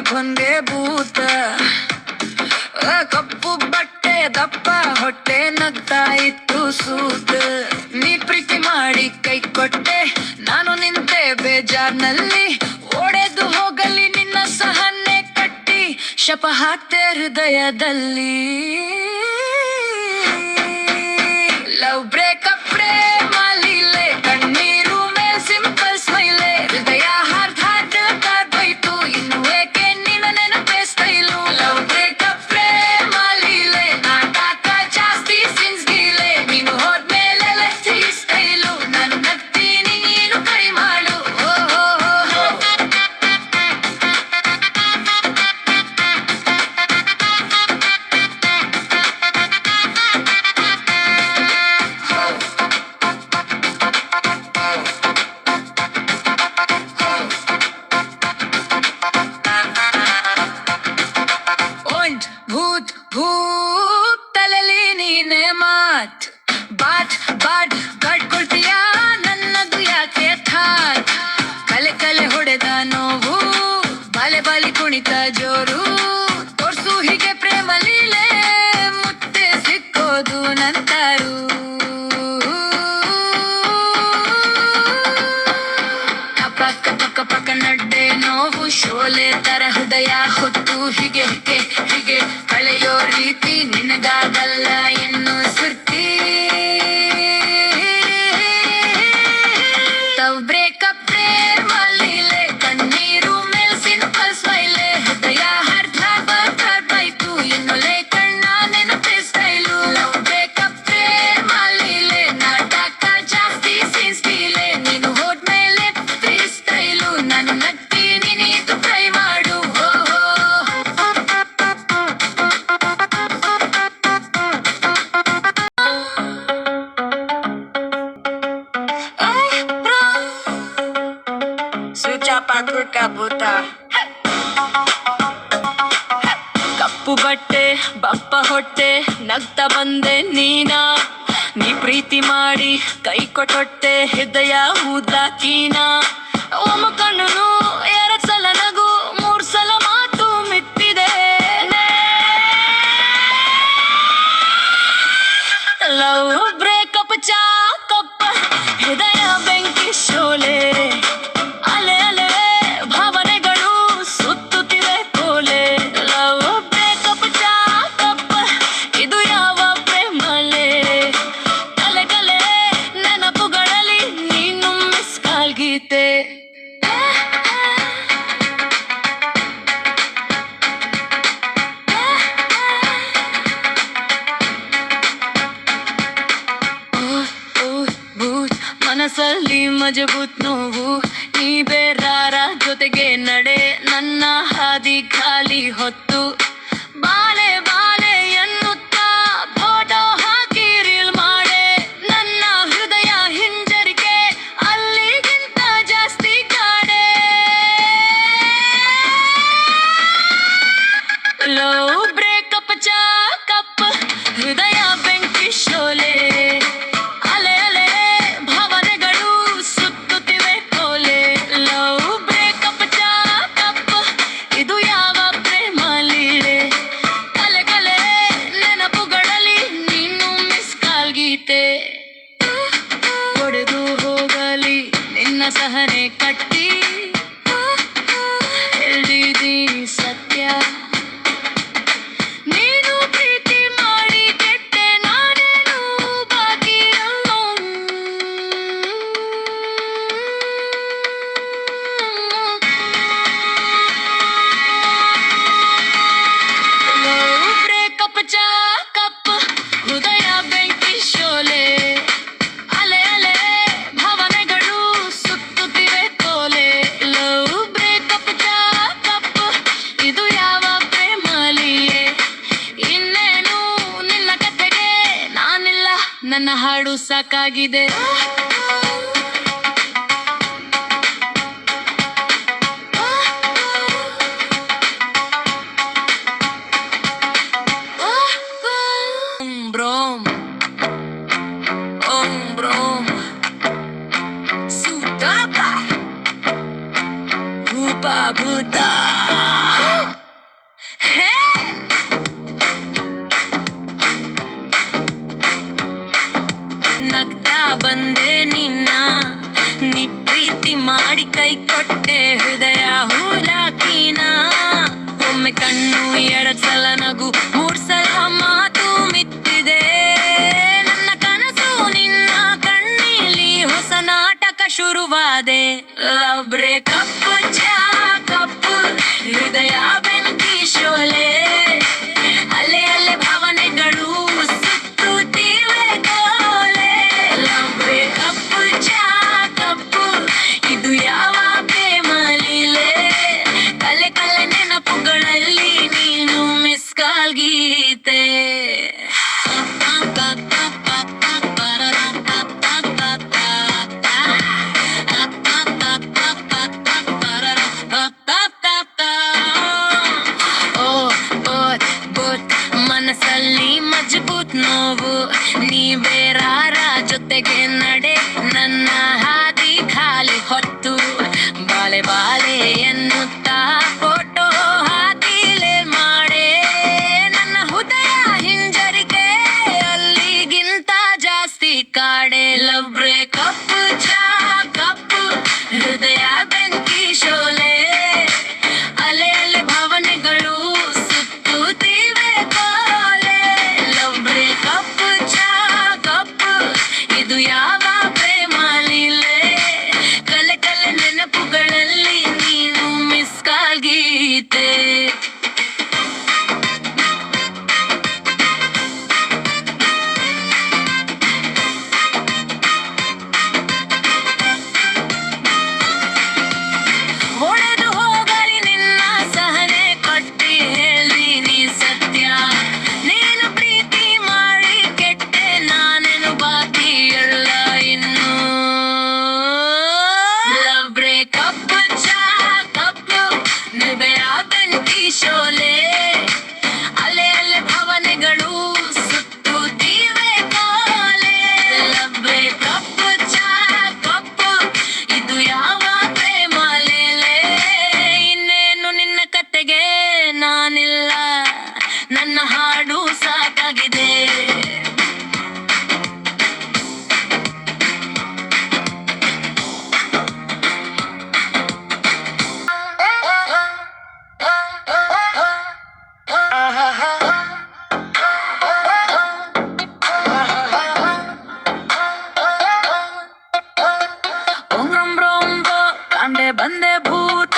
ಹೊಂಗೆ ಭೂತ. ಕಪ್ಪು ಬಟ್ಟೆ ದಪ್ಪ ಹೊಟ್ಟೆ ನಗ್ತಾ ಇತ್ತು ಸೂತ. ನೀ ಪ್ರೀತಿ ಮಾಡಿ ಕೈ ಕೊಟ್ಟೆ, ನಾನು ನಿಂತೆ ಬೇಜಾರ್ನಲ್ಲಿ. ಓಡೆದು ಹೋಗಲಿ ನಿನ್ನ ಸಹನೆ ಕಟ್ಟಿ, ಶಪ ಹಾಕ್ತೆ ಹೃದಯದಲ್ಲಿ. ಲವ್ ಬ್ರೇಕಪ್ ಪ್ರೇಮ ಲೀಲೆ, ಕಣ್ಣೀರು ಮೇಲ್ ಸಿಂಪಲ್ ಸ್ಮೈಲೆ. ಹೃದಯ ಹಾರ್ದ್ ಬೈತು, ಇನ್ನು ಏಕೆ ನಿನ್ನ ನೆನಪೇ ಸ್ಟೈಲು. ಲವ್ ಬ್ರೇಕಪ್ ಪ್ರೇಮ ಲೀಲೆ, ನಾಟಕ ಜಾಸ್ತಿ ಸಿನ್ಸ್ ಗೀಲೆ. ನೀನು ಹೋದ್ಮೇಲೆ ಲೆಚ್ಚಿ ಸ್ಟೈಲು, ನಾನು ನಗ್ತೀನಿ ನೀನು ಕೈ ಮಾಡು. ಭೂತ್ ಭೂತ್ ತಲೆಲಿ ನೀನೆ ಮಾತ್. ಬಾಟ್ ಬಾಟ್ ಕಟ್ಕೊಳ್ತೀಯ ನನ್ನದು ಯಾಕೆ ಥಾಟ್. ಕಲೆ ಕಲೆ ಹೊಡೆದ ನೋವು, ಬಾಲೆ ಬಾಲಿ ಕುಣಿತ ಜೋರು. ತೋರ್ಸು ಹೀಗೆ ಪ್ರೇಮ ಲೀಲೆ, ಮುತ್ತೆ ಸಿಕ್ಕೋದು ನಂತರು. ಪಕ್ಕ ಪಕ್ಕ ಪಕ್ಕ ನಡ್ಡೆ ನೋವು, ಶೋಲೆ ತರ ಹೃದಯ ಹೊತ್ತು ಹೀಗೆ ಹೀಗೆ ಹೀಗೆ ಕಳೆಯೋ ರೀತಿ ನಿನಗಾಗಲ್ಲ ಇನ್ನು ಸುರ್ತಿ. ತವ್ ಬ್ರೇಕಪ್ ಪ್ರೇಮ ಲೀಲೆ, ಕಣ್ಣೀರು ಮೇಲ್ ಸಿಂಪಲ್ ಸ್ಮೈಲೆ. ಹೃದಯ ಹರ್ಧ ಬೈತು, ಇನ್ನೊಲೆ ಕಣ್ಣ ನೆನಪೇ ಸ್ಟೈಲು. ಲವ್ ಬ್ರೇಕಪ್ ಪ್ರೇಮ ಲೀಲೆ, ನಾಟಕ ಜಾಸ್ತಿ ಸೀನ್ಸ್ ಗೀಲೆ. ನೀನು ಹೋದ್ಮೇಲೆ ಫ್ರೀ ಸ್ಟೈಲು, ನಾನು ನಗ್ತೀನಿ ನೀನು ಟ್ರೈ ಮಾಡು. ಕಪ್ಪು ಬಟ್ಟೆ ಬಪ್ಪ ಹೊಟ್ಟೆ ನಗ್ತಾ ಬಂದೆ ನೀನಾ. ನೀ ಪ್ರೀತಿ ಮಾಡಿ ಕೈ ಕೊಟ್ಟೊಟ್ಟೆ, ಹೃದಯ ಊದಾಕೀನಾ. ಒಮ್ಮ ಕಣ್ಣು ಎರಡ್ ಸಲ ನಗು, ಮೂರ್ ಸಲ ಮಾತು ಮಿತ್ತಿದೆ. ಲವ್ ಬ್ರೇಕಪ್ ಚಾಕಪ್ಪ, ಹೃದಯ ಬೆಂಕಿ ಶೋಲೆ. ಅಲೆ ಅಲೆ ಭಾವನೆಗಳು ಸುತ್ತುತ್ತಿವೆ ಕೋಲೆ. ಲವ್ ಬ್ರೇಕಪ್ ಚಾಕಪ್ಪ, ಇದು ಯಾವ ಪ್ರೇಮಲೆ. ಕಲೆ ಕಲೆ ನೆನಪುಗಳಲ್ಲಿ ನೀನು ಮಿಸ್ ಕಾಲ್ ಗೀತೆ. ಮನಸ್ಸಲ್ಲಿ ಮಜಬೂತ್ ನೋವು, ನೀ ಬೇರಾರ ಜೊತೆಗೆ ನಡೆ. ನನ್ನ ಹಾದಿ ಖಾಲಿ ಹೊತ್ತು, ಬಾಲೆ ಬಾಲೆ ಎನ್ನುತ್ತಾ ಫೋಟೋ ಹಾಕಿ ರೀಲ್ ಮಾಡೆ. ನನ್ನ ಹೃದಯ ಹಿಂಜರಿಕೆ ಅಲ್ಲಿಗಿಂತ ಜಾಸ್ತಿ ಕಾಡೆ. ಲವ್ ಬ್ರೇಕಪ್ ಚಾಕಪ್ಪ, ಹೃದಯ ಬೆಂಕಿ ಶೋಲೆ. ಅಲೆ ಅಲೆ ಭಾವನೆಗಳು ಸುತ್ತುತ್ತಿವೆ ಕೋಲೆ. ಲವ್ ಬ್ರೇಕಪ್ ಚಾಕಪ್ಪ, ಇದು ಯಾವ ಪ್ರೇಮ ಲೀಲೆ. ಕಲೆ ಕಲೆ ನೆನಪುಗಳಲ್ಲಿ ನೀನು ಮಿಸ್ ಕಾಲ್ ಗೀತೆ. ಒಡೆದು ಹೋಗಲಿ ನಿನ್ನ ಸಹನೆ ಕಟ್ಟಿ, ಹೇಳಿದೀನಿ ಸತ್ಯ. ನೀನು ಪ್ರೀತಿ ಮಾಡಿ ಕೆಟ್ಟೆ, ನಾನೇನು ಬಾಕಿ ಅಲ್ಲೋ. ಲವ್ ಬ್ರೇಕಪ್ ಚಾಕಪ್ಪ, ಹೃದಯ ಬೆಂಕಿ ಶೋಲೆ. ಅಲೆ ಅಲೆ ಭಾವನೆಗಳು ಸುತ್ತುತ್ತಿವೆ ಕೋಲೆ. ಲವ್ ಬ್ರೇಕಪ್ ಚಾಕಪ್ಪ, ಇದು ಯಾವ ಪ್ರೇಮ ಲೀಲೆ. ಇನ್ನೇನು ನಿನ್ನ ಕಥೆಗೆ ನಾನಿಲ್ಲ, ನನ್ನ ಹಾಡು ಸಾಕಾಗಿದೆ. ಬ್ರೋಮ್ ಓಂ ಬ್ರೋಮ್ ಸುತಾಪ ಭೂಪ ಭೂತ ಹೇ ನಗ್ತಾ ಬಂದೆ ನಿನ್ನ ನೀ ಪ್ರೀತಿ ಮಾಡಿ ಕೈ ಕೊಟ್ಟೆ ಹೃದಯ ಹೂಲಾಕಿನ ಒಮ್ಮೆ ಕಣ್ಣು ಎರಡ್ ಸಲ ನಗು ಮೂರ್ ಸಲ ಮಾತು ಮಿತ್ತಿದೆ ನನ್ನ ಕನಸು ನಿನ್ನ ಕಣ್ಣೀಲಿ ಹೊಸ ನಾಟಕ ಶುರುವಾದೆ ಲವ್ ಬ್ರೇಕಪ್ ಕಪ್ಪು ಹೃದಯ ಬೆಂಕಿ ಶೋಲೆ ಅಲೆ ಅಲೆ ಭಾವನೆಗಳು ಸುತ್ತುತ್ತಿವೆ ಕೋಲೆ ಲವ್ ಬ್ರೇಕಪ್ ಕಪ್ಪು ಇದು ಯಾವ ಪ್ರೇಮ ಲೀಲೆ ಕಲೆ ಕಲೆ ನೆನಪುಗಳಲ್ಲಿ ನೀನು ಮಿಸ್ ಕಾಲ್ ಗೀತೆ ಮನಸ್ಸಲ್ಲಿ ಮಜಬೂತ್ ನೋವು ನೀ ಬೇರಾರ ಜೊತೆಗೆ ನಡೆ ನನ್ನ ಹಾದಿ ಖಾಲಿ ಹೊತ್ತು ಬಾಳೆ ಬಾಳೆ ಎನ್ನುತ್ತಾ ಫೋಟೋ ಹಾದಿಲೆ ಮಾಡೆ ನನ್ನ ಹೃದಯ ಹಿಂಜರಿಕೆ ಅಲ್ಲಿಗಿಂತ ಜಾಸ್ತಿ ಕಾಡೆ ಲವ್ ಬ್ರೇಕಪ್ ಕಪ್ಪು ಹೃದಯ ಬೆಂಕಿ ಶೋಲೆ ಅಲೆ ಅಲೆ ಭಾವನೆಗಳು ಸುತ್ತುತ್ತಿವೆ ಕೋಲೆ ಲವ್ ಬ್ರೇಕಪ್ ಕಪ್ಪು ಇದು ಯಾವ ಪ್ರೇಮ ಲೀಲೆ ಕಲೆ ಕಲೆ ನೆನಪುಗಳಲ್ಲಿ ನೀನು ಮಿಸ್ ಕಾಲ್ ಗೀತೆ ಒಡೆದು ಹೋಗಲಿ ನಿನ್ನ ಸಹನೆ ಕೊಟ್ಟಿ ಹೇಳಿ ನೀ ಸತ್ಯ ನೀನು ಪ್ರೀತಿ ಮಾಡಿ ಕೆಟ್ಟೆ ನಾನೇನು ಬಾಕಿ ಎಲ್ಲ ಇನ್ನು ಲವ್ ಬ್ರೇಕಪ್ ಕಪ್ಪು ಹೃದಯ ಬೆಂಕಿ ಶೋಲೆ ಅಲೆ ಅಲೆ ಭಾವನೆಗಳು ಸುತ್ತುತ್ತಿವೆ ಕೋಲೆ ಲವ್ ಬ್ರೇಕಪ್ ಕಪ್ಪು ಇದು ಯಾವ ಪ್ರೇಮ ಲೀಲೆ ಇನ್ನೇನು ನಿನ್ನ ಕತೆಗೆ ನಾನಿಲ್ಲ ನನ್ನ ಹಾಡು ಸಾಕಾಗಿದೆ ಒಂಬ್ರೊಂಬ್ರೊಂಬೋ ಕಂಡೆ ಬಂದೆ ಭೂತ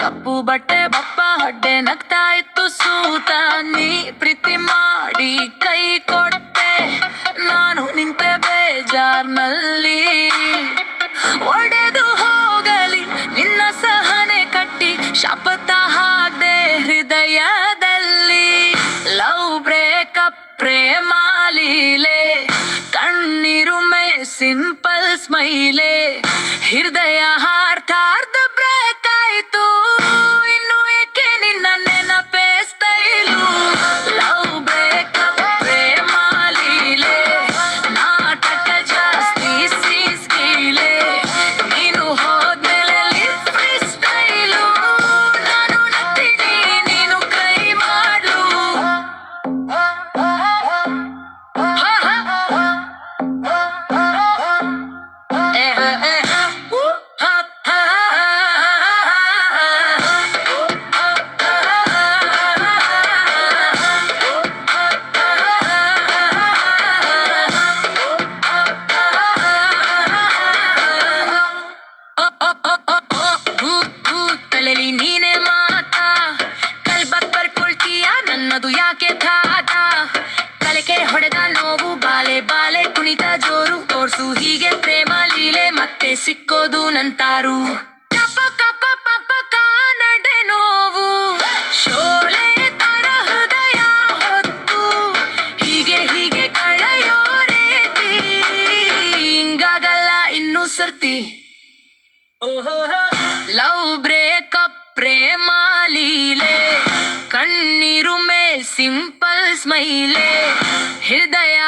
ಕಪ್ಪು ಬಟ್ಟೆ ಬಪ್ಪ ಹಡ್ಡೆ ನಗ್ತಾ ಇತ್ತು ಸೂತ ನೀ ಪ್ರೀತಿ ಮಾಡಿ ಕೈ ಕೊಟ್ಟೆ ನಾನು ನಿಂತೆ ಬೇಜಾರ್ನಲ್ಲಿ ಒಡೆದು ಹೋಗಲಿ ನಿನ್ನ ಸಹನೆ ಕಟ್ಟಿ ಶಪಥ ಹಾಕ್ದೆ ಹೃದಯದಲ್ಲಿ ಲವ್ ಬ್ರೇಕಪ್ ಪ್ರೇಮ ಲೀಲೆ ಕಣ್ಣೀರುಮೆ ಸಿಂಪಲ್ ಸ್ಮೈಲೆ ಹೃದಯ ಹಾರ್ತಾರ್ಧ ಬ್ರೇಕ್ ಆಯ್ತು ಇನ್ನು ಏಕೆ ನಿನ್ನ ನೆನಪೇ ಸ್ಟೈಲು ಲವ್ ಬ್ರೇಕಪ್ ಪ್ರೇಮ ಲೀಲೆ ನಾಟಕ ಜಾಸ್ತಿ ಸೀಸ್ಕೀಲೆ ನೀನು ಹೋದ್ಮೇಲೆ ಫ್ರೀ ಸ್ಟೈಲು ನಾನು ನಗ್ತೀನಿ ನೀನು ಕೈ ಮಾಡು ತಲೆಲಿ ನೀನೆ ಮಾತಾ ಕಲ್ಬಕ್ ಬರ್ಕೊಳ್ತೀಯ ನನ್ನದು ಯಾಕೆ ಥಾತ ಕಲೆಕೆ ಹೊಡೆದ ನೋವು ಬಾಲೆ ಬಾಲೆ ಕುಣಿತ ಜೋರು ತೋರ್ಸು ಹೀಗೆ ಪ್ರೇಮ ಲೀಲೆ ಮತ್ತೆ ಸಿಕ್ಕೋದು ನಂತಾರು ಕಪ್ಪ ಕಪ್ಪ ಪಪ್ಪ ಕಾನಡೆ ನೋವು ಶೋಲೆ ತರ ಹೃದಯ ಹೊತ್ತು ಹೀಗೆ ಹೀಗೆ ಕಳೆಯೋ ರೀತಿ ಹಿಂಗಾಗಲ್ಲ ಇನ್ನು ಸರ್ತಿ ಲವ್ ಬ್ರೇಕಪ್ ಪ್ರೇಮ ಲೀಲೆ ಕಣ್ಣೀರು ಮೇ ಸಿಂಪಲ್ ಸ್ಮೈಲೆ ಹೃದಯ